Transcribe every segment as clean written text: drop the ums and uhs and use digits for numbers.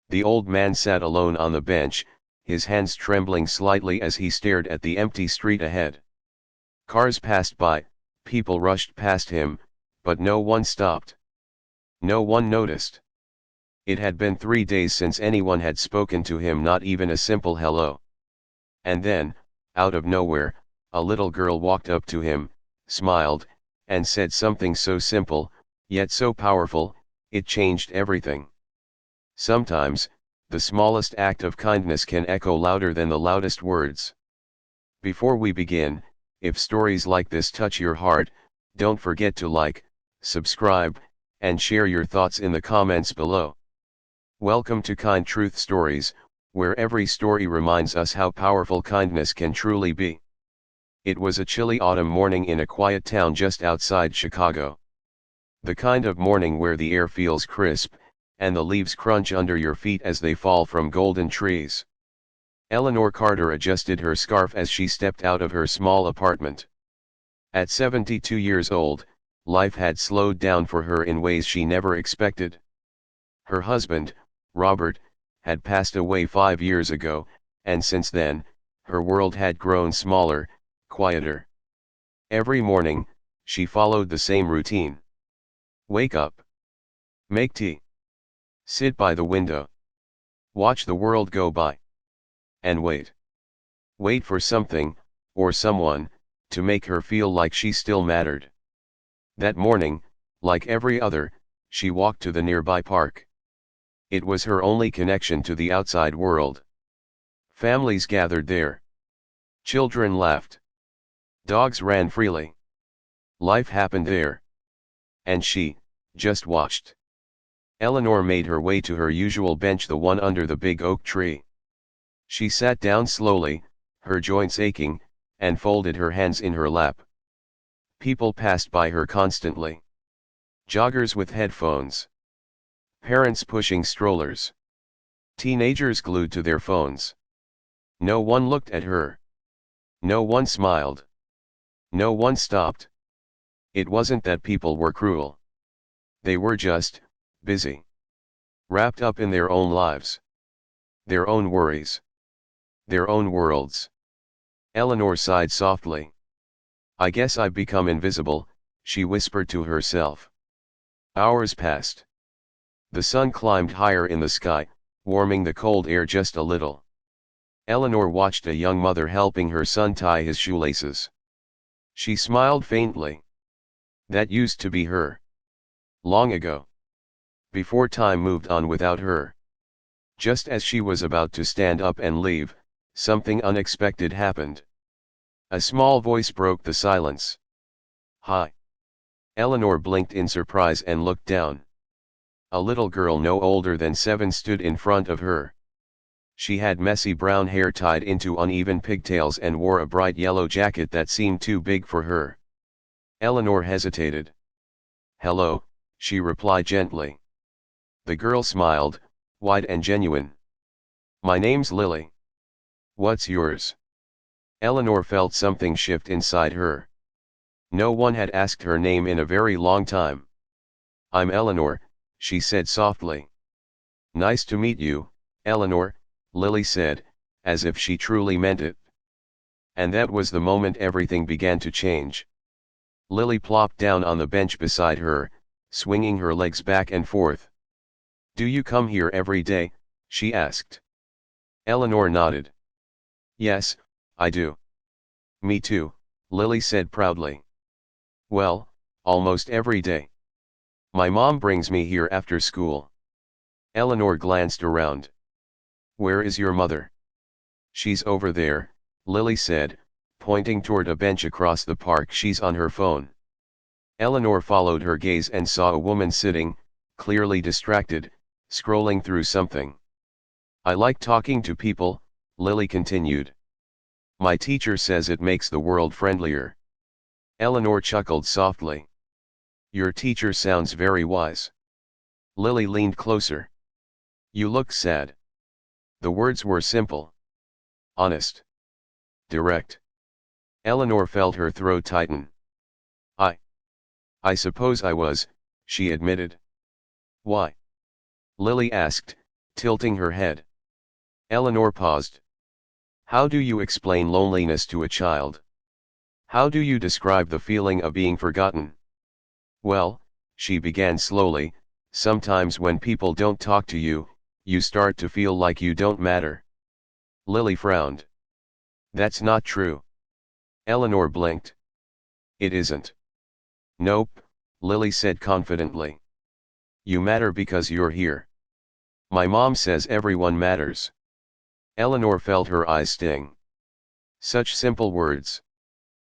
The old man sat alone on the bench, his hands trembling slightly as he stared at the empty street ahead. Cars passed by, people rushed past him, but no one stopped. No one noticed. It had been 3 days since anyone had spoken to him, not even a simple hello. And then, out of nowhere, a little girl walked up to him, smiled, and said something so simple, yet so powerful, it changed everything. Sometimes, the smallest act of kindness can echo louder than the loudest words. Before we begin, if stories like this touch your heart, don't forget to like, subscribe, and share your thoughts in the comments below. Welcome to Kind Truth Stories, where every story reminds us how powerful kindness can truly be. It was a chilly autumn morning in a quiet town just outside Chicago. The kind of morning where the air feels crisp, and the leaves crunch under your feet as they fall from golden trees. Eleanor Carter adjusted her scarf as she stepped out of her small apartment. At 72 years old, life had slowed down for her in ways she never expected. Her husband, Robert, had passed away 5 years ago, and since then, her world had grown smaller, quieter. Every morning, she followed the same routine. Wake up. Make tea. Sit by the window. Watch the world go by. And wait. Wait for something, or someone, to make her feel like she still mattered. That morning, like every other, she walked to the nearby park. It was her only connection to the outside world. Families gathered there. Children laughed. Dogs ran freely. Life happened there. And she, just watched. Eleanor made her way to her usual bench, the one under the big oak tree. She sat down slowly, her joints aching, and folded her hands in her lap. People passed by her constantly. Joggers with headphones. Parents pushing strollers. Teenagers glued to their phones. No one looked at her. No one smiled. No one stopped. It wasn't that people were cruel. They were just busy. Wrapped up in their own lives. Their own worries. Their own worlds. Eleanor sighed softly. I guess I've become invisible, she whispered to herself. Hours passed. The sun climbed higher in the sky, warming the cold air just a little. Eleanor watched a young mother helping her son tie his shoelaces. She smiled faintly. That used to be her. Long ago. Before time moved on without her. Just as she was about to stand up and leave, something unexpected happened. A small voice broke the silence. Hi. Eleanor blinked in surprise and looked down. A little girl no older than 7 stood in front of her. She had messy brown hair tied into uneven pigtails and wore a bright yellow jacket that seemed too big for her. Eleanor hesitated. Hello, she replied gently. The girl smiled, wide and genuine. My name's Lily. What's yours? Eleanor felt something shift inside her. No one had asked her name in a very long time. I'm Eleanor, she said softly. Nice to meet you, Eleanor, Lily said, as if she truly meant it. And that was the moment everything began to change. Lily plopped down on the bench beside her, swinging her legs back and forth. Do you come here every day? She asked. Eleanor nodded. Yes, I do. Me too, Lily said proudly. Well, almost every day. My mom brings me here after school. Eleanor glanced around. Where is your mother? She's over there, Lily said, pointing toward a bench across the park. She's on her phone. Eleanor followed her gaze and saw a woman sitting, clearly distracted, scrolling through something. I like talking to people, Lily continued. My teacher says it makes the world friendlier. Eleanor chuckled softly. Your teacher sounds very wise. Lily leaned closer. You look sad. The words were simple. Honest. Direct. Eleanor felt her throat tighten. I suppose I was, she admitted. Why? Lily asked, tilting her head. Eleanor paused. How do you explain loneliness to a child? How do you describe the feeling of being forgotten? Well, she began slowly, sometimes when people don't talk to you, you start to feel like you don't matter. Lily frowned. That's not true. Eleanor blinked. It isn't. Nope, Lily said confidently. You matter because you're here. My mom says everyone matters. Eleanor felt her eyes sting. Such simple words.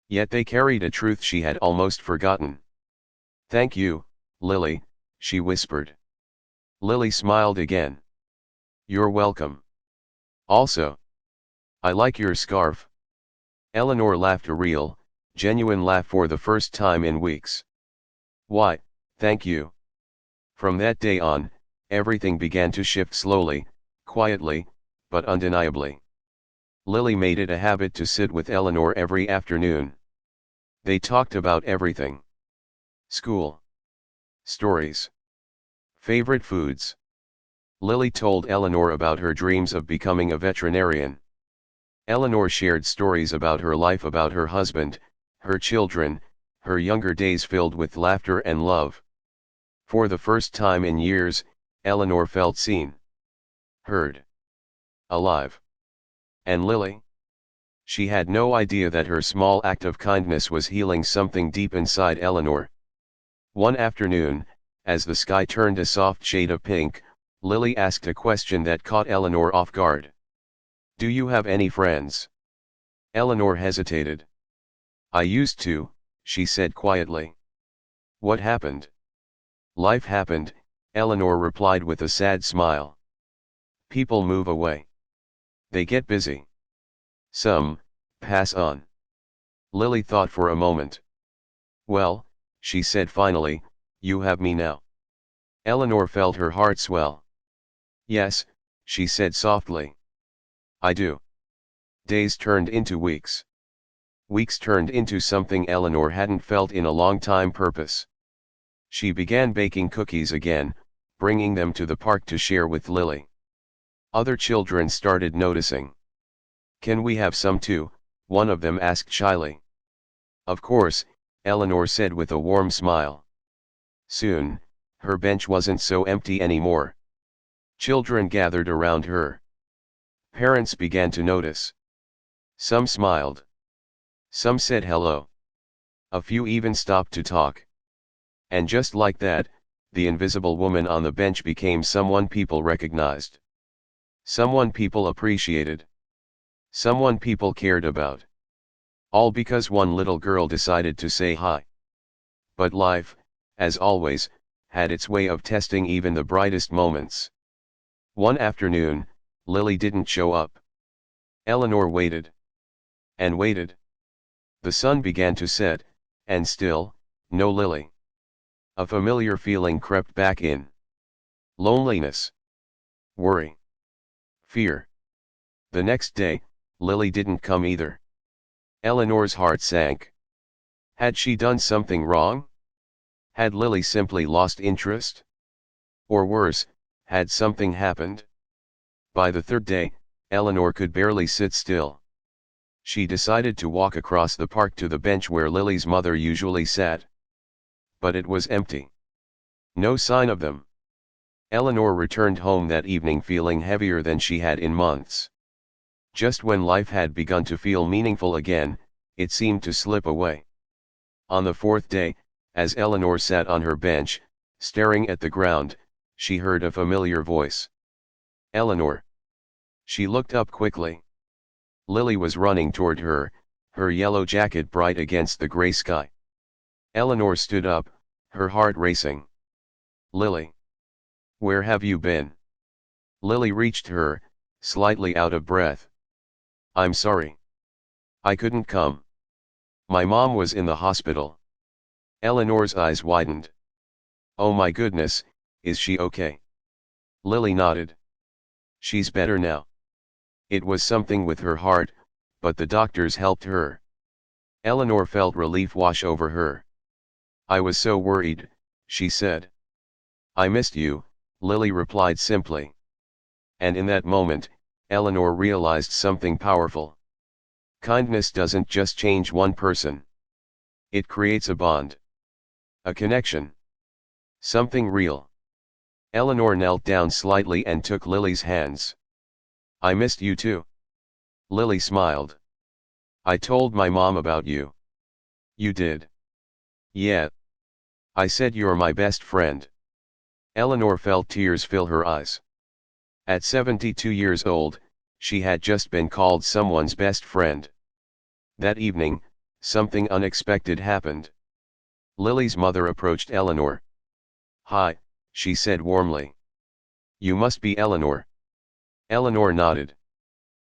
Yet they carried a truth she had almost forgotten. Thank you, Lily, she whispered. Lily smiled again. You're welcome. Also, I like your scarf. Eleanor laughed a real, genuine laugh for the first time in weeks. Why, thank you. From that day on, everything began to shift slowly, quietly, but undeniably. Lily made it a habit to sit with Eleanor every afternoon. They talked about everything. School. Stories. Favorite foods. Lily told Eleanor about her dreams of becoming a veterinarian. Eleanor shared stories about her life, about her husband, her children, her younger days filled with laughter and love. For the first time in years, Eleanor felt seen. Heard. Alive. And Lily? She had no idea that her small act of kindness was healing something deep inside Eleanor. One afternoon, as the sky turned a soft shade of pink, Lily asked a question that caught Eleanor off guard. Do you have any friends? Eleanor hesitated. I used to, she said quietly. What happened? Life happened, Eleanor replied with a sad smile. People move away. They get busy. Some pass on. Lily thought for a moment. Well, she said finally, you have me now. Eleanor felt her heart swell. Yes, she said softly. I do. Days turned into weeks. Weeks turned into something Eleanor hadn't felt in a long time: purpose. She began baking cookies again, bringing them to the park to share with Lily. Other children started noticing. Can we have some too? One of them asked shyly. Of course, Eleanor said with a warm smile. Soon, her bench wasn't so empty anymore. Children gathered around her. Parents began to notice. Some smiled. Some said hello. A few even stopped to talk. And just like that, the invisible woman on the bench became someone people recognized. Someone people appreciated. Someone people cared about. All because one little girl decided to say hi. But life, as always, had its way of testing even the brightest moments. One afternoon, Lily didn't show up. Eleanor waited. And waited. The sun began to set, and still, no Lily. A familiar feeling crept back in. Loneliness. Worry. Fear. The next day, Lily didn't come either. Eleanor's heart sank. Had she done something wrong? Had Lily simply lost interest? Or worse, had something happened? By the third day, Eleanor could barely sit still. She decided to walk across the park to the bench where Lily's mother usually sat. But it was empty. No sign of them. Eleanor returned home that evening feeling heavier than she had in months. Just when life had begun to feel meaningful again, it seemed to slip away. On the fourth day, as Eleanor sat on her bench, staring at the ground, she heard a familiar voice. Eleanor. She looked up quickly. Lily was running toward her, her yellow jacket bright against the gray sky. Eleanor stood up, her heart racing. Lily. Where have you been? Lily reached her, slightly out of breath. I'm sorry. I couldn't come. My mom was in the hospital. Eleanor's eyes widened. Oh my goodness, is she okay? Lily nodded. She's better now. It was something with her heart, but the doctors helped her. Eleanor felt relief wash over her. I was so worried, she said. I missed you, Lily replied simply. and in that moment, Eleanor realized something powerful. Kindness doesn't just change one person. It creates a bond. A connection. Something real. Eleanor knelt down slightly and took Lily's hands. "I missed you too." Lily smiled. "I told my mom about you." "You did?" "Yeah. I said you're my best friend." Eleanor felt tears fill her eyes. At 72 years old, she had just been called someone's best friend. That evening, something unexpected happened. Lily's mother approached Eleanor. "Hi," she said warmly. "You must be Eleanor." Eleanor nodded.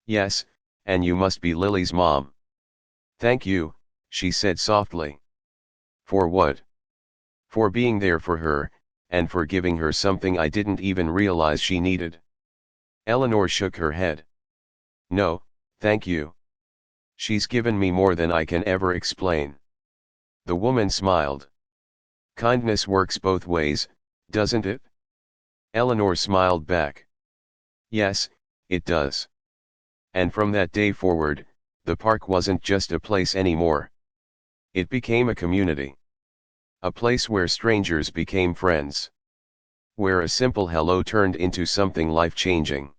"Yes, and you must be Lily's mom." "Thank you," she said softly. "For what?" "For being there for her, and for giving her something I didn't even realize she needed." Eleanor shook her head. "No, thank you. She's given me more than I can ever explain." The woman smiled. "Kindness works both ways, doesn't it?" Eleanor smiled back. "Yes, it does." And from that day forward, the park wasn't just a place anymore. It became a community. A place where strangers became friends. Where a simple hello turned into something life-changing.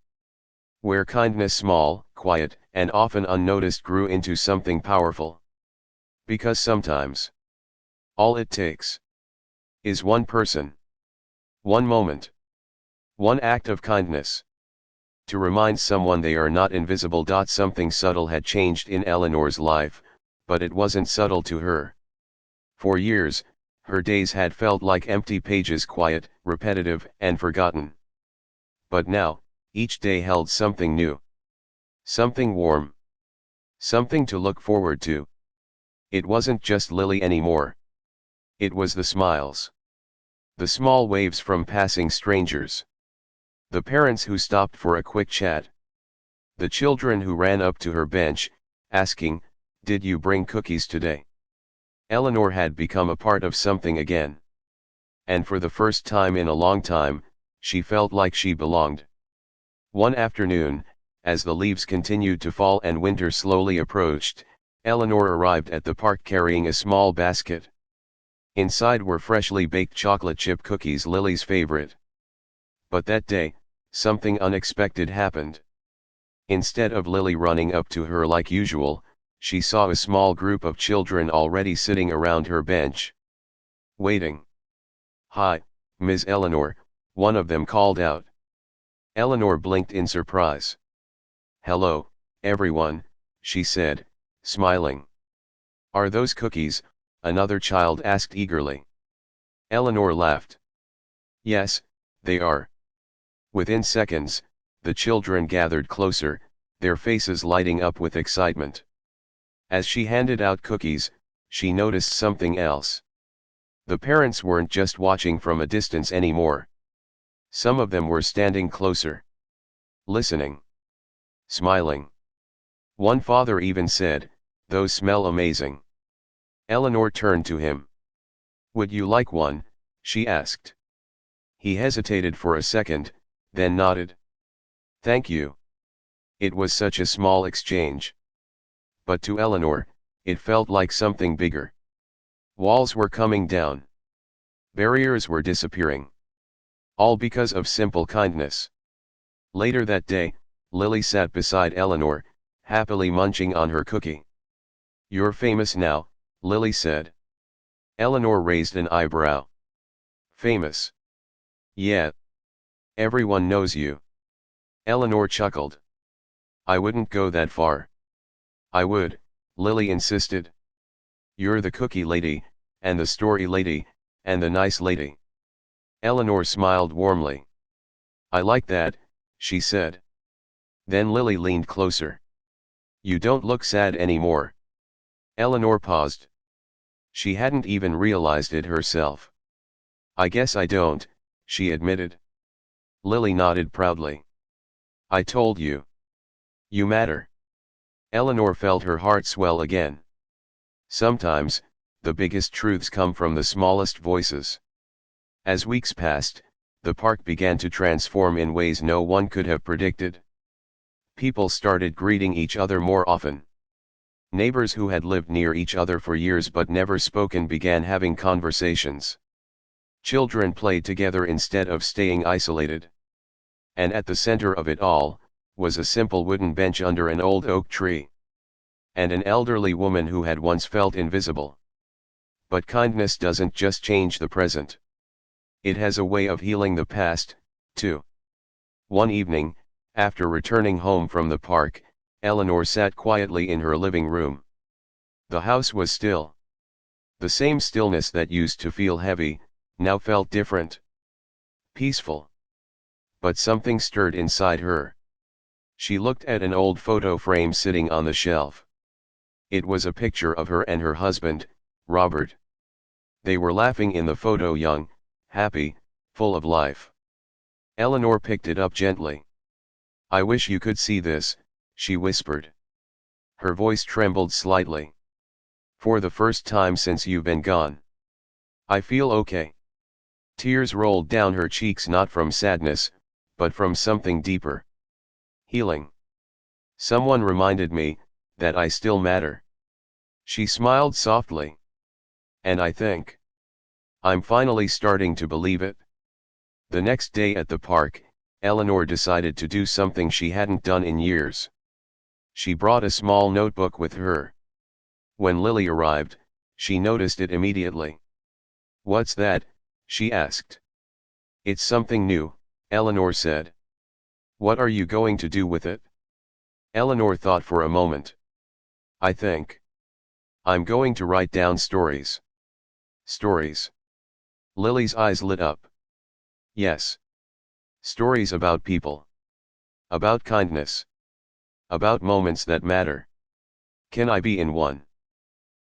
Where kindness, small, quiet, and often unnoticed, grew into something powerful. Because sometimes, all it takes is one person, one moment, one act of kindness, to remind someone they are not invisible. Something subtle had changed in Eleanor's life, but it wasn't subtle to her. For years, her days had felt like empty pages, quiet, repetitive, and forgotten. But now, each day held something new. Something warm. Something to look forward to. It wasn't just Lily anymore. It was the smiles. The small waves from passing strangers. The parents who stopped for a quick chat. The children who ran up to her bench, asking, "Did you bring cookies today?" Eleanor had become a part of something again. And for the first time in a long time, she felt like she belonged. One afternoon, as the leaves continued to fall and winter slowly approached, Eleanor arrived at the park carrying a small basket. Inside were freshly baked chocolate chip cookies, Lily's favorite. But that day, something unexpected happened. Instead of Lily running up to her like usual, she saw a small group of children already sitting around her bench. Waiting. "Hi, Ms. Eleanor," one of them called out. Eleanor blinked in surprise. "Hello, everyone," she said, smiling. "Are those cookies?" another child asked eagerly. Eleanor laughed. "Yes, they are." Within seconds, the children gathered closer, their faces lighting up with excitement. As she handed out cookies, she noticed something else. The parents weren't just watching from a distance anymore. Some of them were standing closer. Listening. Smiling. One father even said, "Those smell amazing." Eleanor turned to him. "Would you like one?" she asked. He hesitated for a second, then nodded. "Thank you." It was such a small exchange. But to Eleanor, it felt like something bigger. Walls were coming down. Barriers were disappearing. All because of simple kindness. Later that day, Lily sat beside Eleanor, happily munching on her cookie. "You're famous now," Lily said. Eleanor raised an eyebrow. "Famous?" "Yeah. Everyone knows you." Eleanor chuckled. "I wouldn't go that far." "I would," Lily insisted. "You're the cookie lady, and the story lady, and the nice lady." Eleanor smiled warmly. "I like that," she said. Then Lily leaned closer. "You don't look sad anymore." Eleanor paused. She hadn't even realized it herself. "I guess I don't," she admitted. Lily nodded proudly. "I told you. You matter." Eleanor felt her heart swell again. Sometimes, the biggest truths come from the smallest voices. As weeks passed, the park began to transform in ways no one could have predicted. People started greeting each other more often. Neighbors who had lived near each other for years but never spoken began having conversations. Children played together instead of staying isolated. And at the center of it all, was a simple wooden bench under an old oak tree. And an elderly woman who had once felt invisible. But kindness doesn't just change the present. It has a way of healing the past, too. One evening, after returning home from the park, Eleanor sat quietly in her living room. The house was still. The same stillness that used to feel heavy, now felt different. Peaceful. But something stirred inside her. She looked at an old photo frame sitting on the shelf. It was a picture of her and her husband, Robert. They were laughing in the photo, young, happy, full of life. Eleanor picked it up gently. "I wish you could see this," she whispered. Her voice trembled slightly. "For the first time since you've been gone. I feel okay." Tears rolled down her cheeks, not from sadness, but from something deeper. Healing. "Someone reminded me that I still matter." She smiled softly. "And I think I'm finally starting to believe it." The next day at the park, Eleanor decided to do something she hadn't done in years. She brought a small notebook with her. When Lily arrived, she noticed it immediately. "What's that?" she asked. "It's something new," Eleanor said. "What are you going to do with it?" Eleanor thought for a moment. "I think I'm going to write down stories." "Stories?" Lily's eyes lit up. "Yes. Stories about people. About kindness. About moments that matter." "Can I be in one?"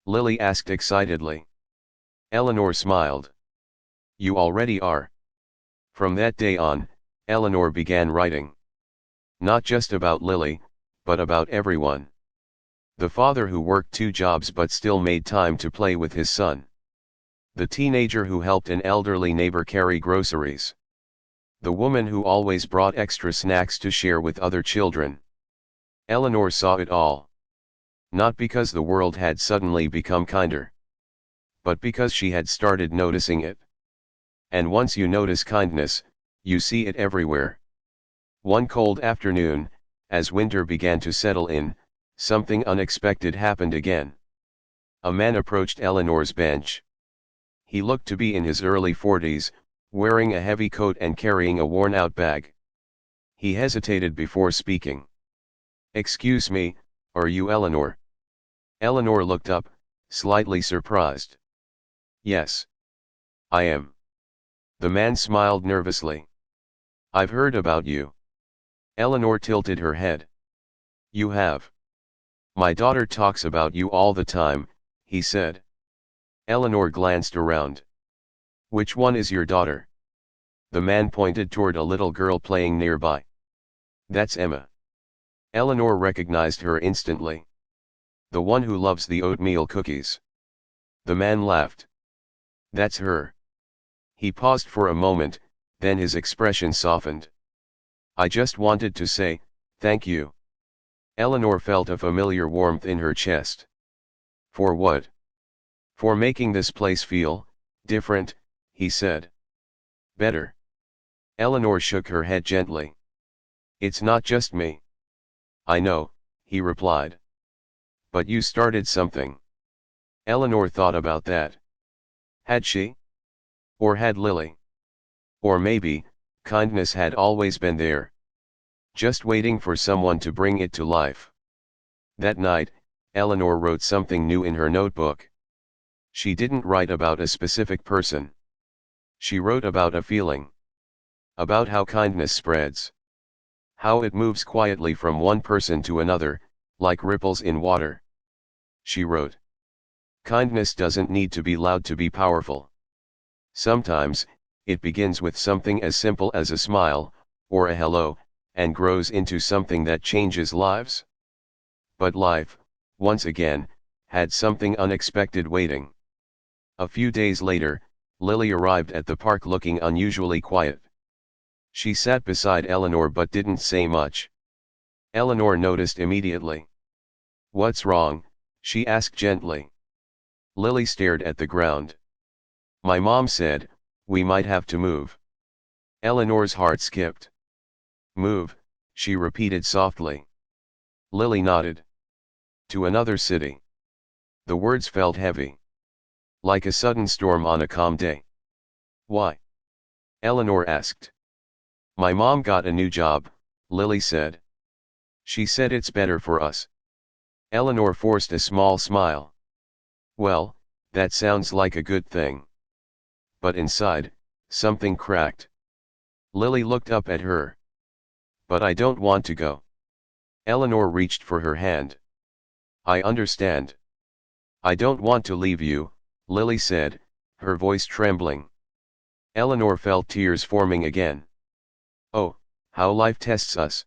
Lily asked excitedly. Eleanor smiled. "You already are." From that day on, Eleanor began writing. Not just about Lily, but about everyone. The father who worked 2 jobs but still made time to play with his son. The teenager who helped an elderly neighbor carry groceries. The woman who always brought extra snacks to share with other children. Eleanor saw it all. Not because the world had suddenly become kinder, but because she had started noticing it. And once you notice kindness, you see it everywhere. One cold afternoon, as winter began to settle in, something unexpected happened again. A man approached Eleanor's bench. He looked to be in his early 40s, wearing a heavy coat and carrying a worn-out bag. He hesitated before speaking. "Excuse me, are you Eleanor?" Eleanor looked up, slightly surprised. "Yes. I am." The man smiled nervously. "I've heard about you." Eleanor tilted her head. "You have?" "My daughter talks about you all the time," he said. Eleanor glanced around. "Which one is your daughter?" The man pointed toward a little girl playing nearby. "That's Emma." Eleanor recognized her instantly. "The one who loves the oatmeal cookies." The man laughed. "That's her." He paused for a moment, then his expression softened. "I just wanted to say, thank you." Eleanor felt a familiar warmth in her chest. "For what?" "For making this place feel different," he said. "Better." Eleanor shook her head gently. "It's not just me." "I know," he replied. "But you started something." Eleanor thought about that. Had she? Or had Lily? Or maybe, kindness had always been there, just waiting for someone to bring it to life. That night, Eleanor wrote something new in her notebook. She didn't write about a specific person. She wrote about a feeling. About how kindness spreads. How it moves quietly from one person to another, like ripples in water. She wrote, "Kindness doesn't need to be loud to be powerful. Sometimes, it begins with something as simple as a smile, or a hello, and grows into something that changes lives." But life, once again, had something unexpected waiting. A few days later, Lily arrived at the park looking unusually quiet. She sat beside Eleanor but didn't say much. Eleanor noticed immediately. "What's wrong?" she asked gently. Lily stared at the ground. "My mom said, we might have to move." Eleanor's heart skipped. "Move," she repeated softly. Lily nodded. "To another city." The words felt heavy. Like a sudden storm on a calm day. "Why?" Eleanor asked. "My mom got a new job," Lily said. "She said it's better for us." Eleanor forced a small smile. "Well, that sounds like a good thing." But inside, something cracked. Lily looked up at her. "But I don't want to go." Eleanor reached for her hand. "I understand. I don't want to leave you," Lily said, her voice trembling. Eleanor felt tears forming again. "Oh, how life tests us.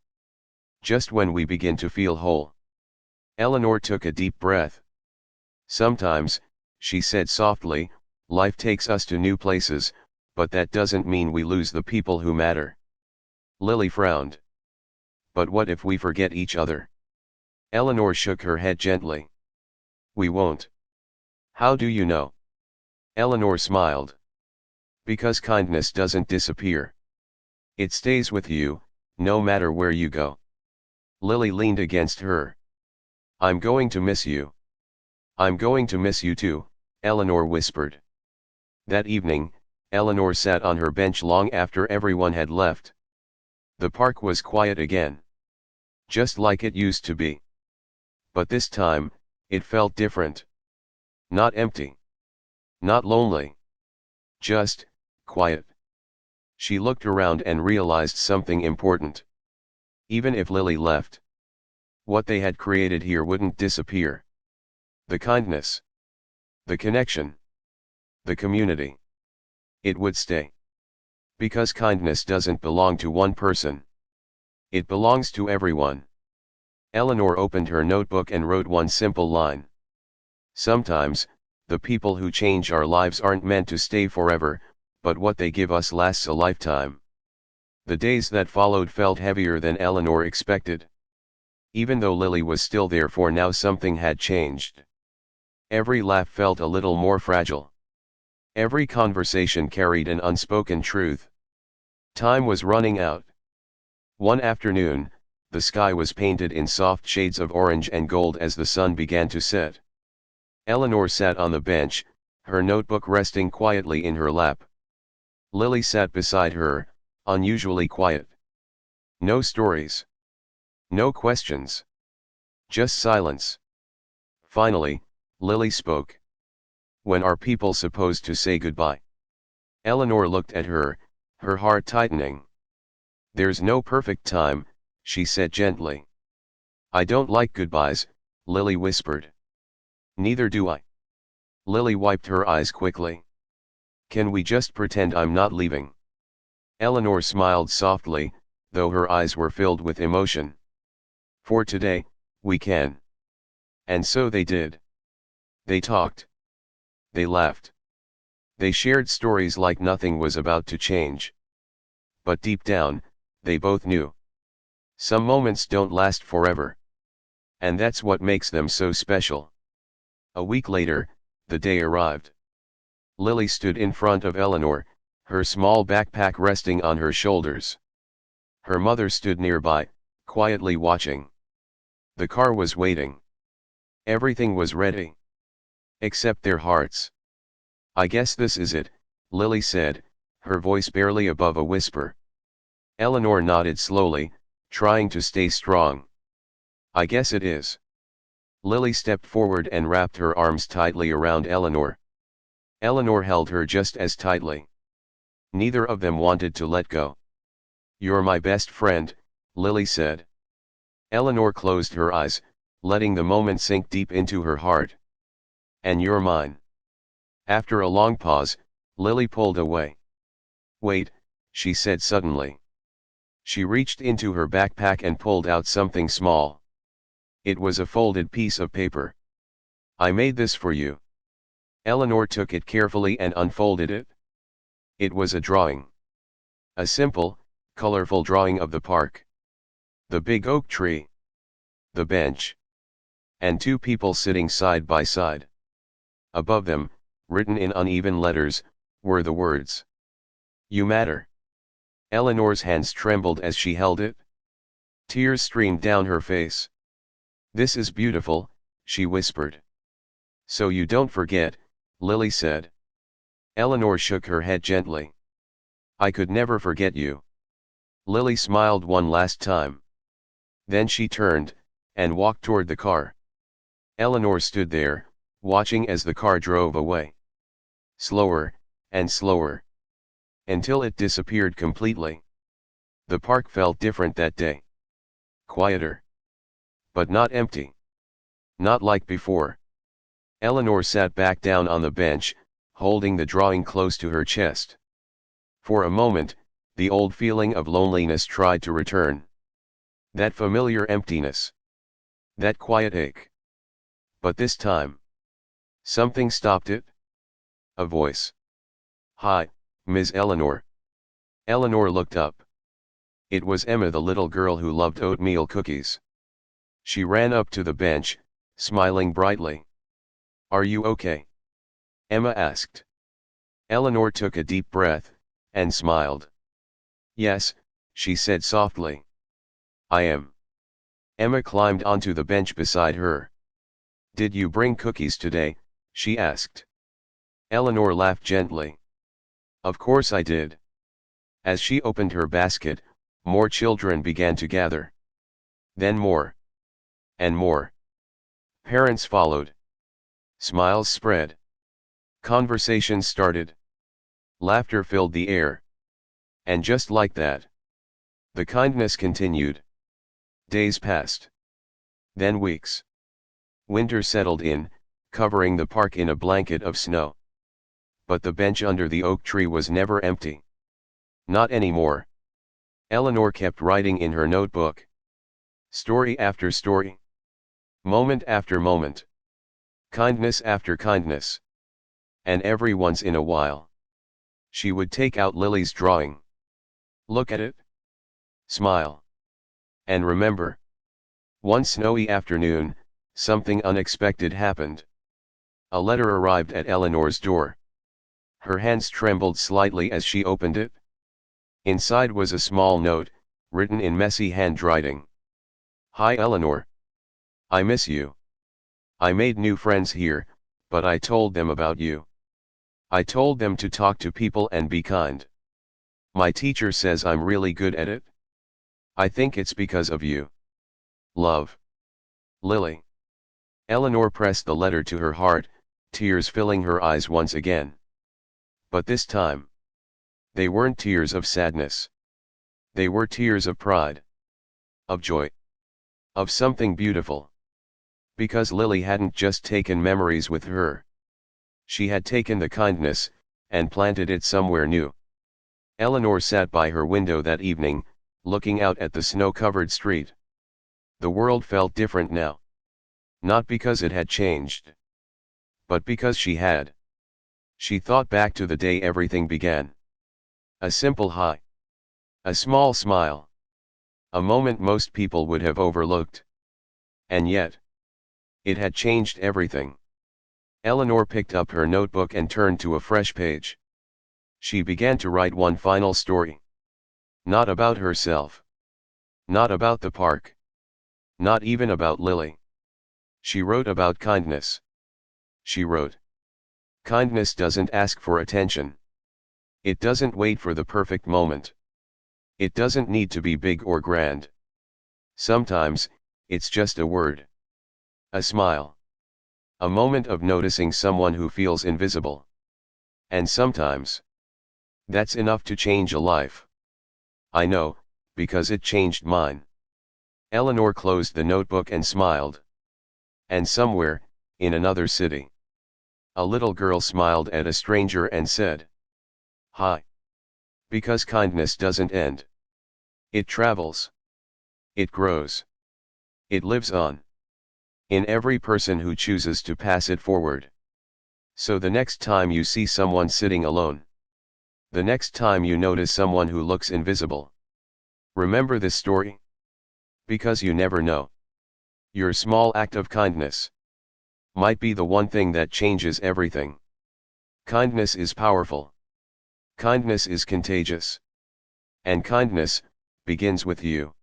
Just when we begin to feel whole." Eleanor took a deep breath. "Sometimes," she said softly, "life takes us to new places, but that doesn't mean we lose the people who matter." Lily frowned. "But what if we forget each other?" Eleanor shook her head gently. "We won't." "How do you know?" Eleanor smiled. "Because kindness doesn't disappear. It stays with you, no matter where you go." Lily leaned against her. "I'm going to miss you." "I'm going to miss you too," Eleanor whispered. That evening, Eleanor sat on her bench long after everyone had left. The park was quiet again. Just like it used to be. But this time, it felt different. Not empty. Not lonely. Just, quiet. She looked around and realized something important. Even if Lily left, what they had created here wouldn't disappear. The kindness. The connection. The community. It would stay. Because kindness doesn't belong to one person. It belongs to everyone. Eleanor opened her notebook and wrote one simple line. "Sometimes, the people who change our lives aren't meant to stay forever, but what they give us lasts a lifetime." The days that followed felt heavier than Eleanor expected. Even though Lily was still there, for now something had changed. Every laugh felt a little more fragile. Every conversation carried an unspoken truth. Time was running out. One afternoon, the sky was painted in soft shades of orange and gold as the sun began to set. Eleanor sat on the bench, her notebook resting quietly in her lap. Lily sat beside her, unusually quiet. No stories. No questions. Just silence. Finally, Lily spoke. "When are people supposed to say goodbye?" Eleanor looked at her, her heart tightening. "There's no perfect time," she said gently. "I don't like goodbyes," Lily whispered. "Neither do I." Lily wiped her eyes quickly. "Can we just pretend I'm not leaving?" Eleanor smiled softly, though her eyes were filled with emotion. "For today, we can." And so they did. They talked. They laughed. They shared stories like nothing was about to change. But deep down, they both knew. Some moments don't last forever. And that's what makes them so special. A week later, the day arrived. Lily stood in front of Eleanor, her small backpack resting on her shoulders. Her mother stood nearby, quietly watching. The car was waiting. Everything was ready. Except their hearts. "I guess this is it," Lily said, her voice barely above a whisper. Eleanor nodded slowly, trying to stay strong. "I guess it is." Lily stepped forward and wrapped her arms tightly around Eleanor. Eleanor held her just as tightly. Neither of them wanted to let go. "You're my best friend," Lily said. Eleanor closed her eyes, letting the moment sink deep into her heart. "And you're mine." After a long pause, Lily pulled away. "Wait," she said suddenly. She reached into her backpack and pulled out something small. It was a folded piece of paper. "I made this for you." Eleanor took it carefully and unfolded it. It was a drawing. A simple, Colorful drawing of the park. The big oak tree. The bench. And two people sitting side by side. Above them, written in uneven letters, were the words, "You matter." Eleanor's hands trembled as she held it. Tears streamed down her face. "This is beautiful," she whispered. "So you don't forget," Lily said. Eleanor shook her head gently. "I could never forget you." Lily smiled one last time. Then she turned, and walked toward the car. Eleanor stood there, watching as the car drove away. Slower, and slower. Until it disappeared completely. The park felt different that day. Quieter. But not empty. Not like before. Eleanor sat back down on the bench, holding the drawing close to her chest. For a moment, the old feeling of loneliness tried to return. That familiar emptiness. That quiet ache. But this time, something stopped it. A voice. "Hi, Ms. Eleanor." Eleanor looked up. It was Emma, the little girl who loved oatmeal cookies. She ran up to the bench, smiling brightly. "Are you okay?" Emma asked. Eleanor took a deep breath, and smiled. "Yes," she said softly. "I am." Emma climbed onto the bench beside her. "Did you bring cookies today?" she asked. Eleanor laughed gently. "Of course I did." As she opened her basket, more children began to gather. Then more. And more. Parents followed. Smiles spread. Conversations started. Laughter filled the air. And just like that, the kindness continued. Days passed. Then weeks. Winter settled in, covering the park in a blanket of snow. But the bench under the oak tree was never empty. Not anymore. Eleanor kept writing in her notebook. Story after story. Moment after moment. Kindness after kindness. And every once in a while, she would take out Lily's drawing. Look at it. Smile. And remember. One snowy afternoon, something unexpected happened. A letter arrived at Eleanor's door. Her hands trembled slightly as she opened it. Inside was a small note, written in messy handwriting. "Hi Eleanor. I miss you. I made new friends here, but I told them about you. I told them to talk to people and be kind. My teacher says I'm really good at it. I think it's because of you. Love. Lily." Eleanor pressed the letter to her heart, tears filling her eyes once again. But this time, they weren't tears of sadness. They were tears of pride. Of joy. Of something beautiful. Because Lily hadn't just taken memories with her. She had taken the kindness, and planted it somewhere new. Eleanor sat by her window that evening, looking out at the snow-covered street. The world felt different now. Not because it had changed. But because she had. She thought back to the day everything began. A simple hi. A small smile. A moment most people would have overlooked. And yet, it had changed everything. Eleanor picked up her notebook and turned to a fresh page. She began to write one final story. Not about herself. Not about the park. Not even about Lily. She wrote about kindness. She wrote. Kindness doesn't ask for attention. It doesn't wait for the perfect moment. It doesn't need to be big or grand. Sometimes, it's just a word. A smile. A moment of noticing someone who feels invisible. And sometimes, that's enough to change a life. I know, because it changed mine. Eleanor closed the notebook and smiled. And somewhere, in another city, a little girl smiled at a stranger and said, "Hi." Because kindness doesn't end. It travels. It grows. It lives on. In every person who chooses to pass it forward. So the next time you see someone sitting alone. The next time you notice someone who looks invisible. Remember this story? Because you never know. Your small act of kindness might be the one thing that changes everything. Kindness is powerful. Kindness is contagious. And kindness begins with you.